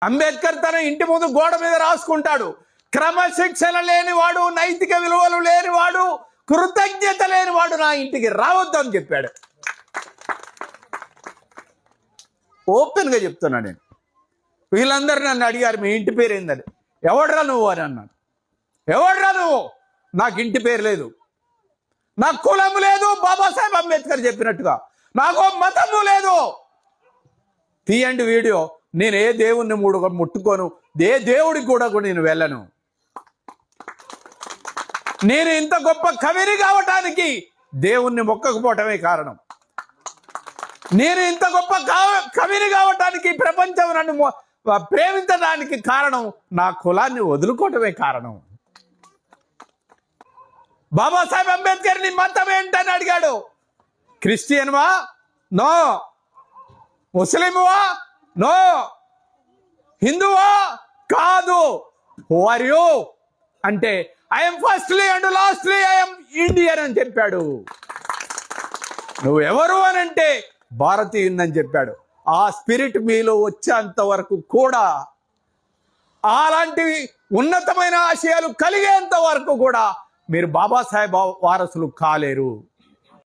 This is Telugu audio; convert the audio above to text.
అంబేద్కర్ తన ఇంటి ముందు గోడ మీద రాసుకుంటాడు, క్రమశిక్షణ లేనివాడు, నైతిక విలువలు లేనివాడు, కృతజ్ఞత లేనివాడు నా ఇంటికి రావద్దు అని చెప్పాడు. ఓపెన్గా చెప్తున్నా నేను. వీళ్ళందరూ నన్ను అడిగారు మీ ఇంటి పేరు ఏందని. ఎవడ్రా నువ్వు అని అన్నాను. ఎవడ్రా నువ్వు? నాకు ఇంటి పేరు లేదు, నాకు కులము లేదు, బాబాసాహెబ్ అంబేద్కర్ చెప్పినట్టుగా నాకు మతము లేదు. తీయండి వీడియో. నేను ఏ దేవుణ్ణి ముట్టుకోను, ఏ దేవుడికి కూడా నేను వెళ్ళను. నేను ఇంత గొప్ప కవిని కావటానికి దేవుణ్ణి మొక్కకపోవటమే కారణం. నేను ఇంత గొప్ప కవిని కావటానికి ప్రపంచం నన్ను ప్రేమించడానికి కారణం నా కులాన్ని వదులుకోవటమే కారణం. బాబాసాహెబ్ అంబేద్కర్ నీ మతం ఏంటని అడిగాడు. క్రిస్టియన్వా? నో. ముస్లింవా? నో. హిందువా? కాదు. హూ ఆర్ యూ అంటే I'm firstly and lastly I'm Indian అని చెప్పాడు. నువ్వెవరు అని అంటే భారతీయుని చెప్పాడు. ఆ స్పిరిట్ మీలో వచ్చేంత వరకు కూడా, అలాంటి ఉన్నతమైన ఆశయాలు కలిగేంత వరకు కూడా మీరు బాబాసాహెబ్ వారసులు కాలేరు.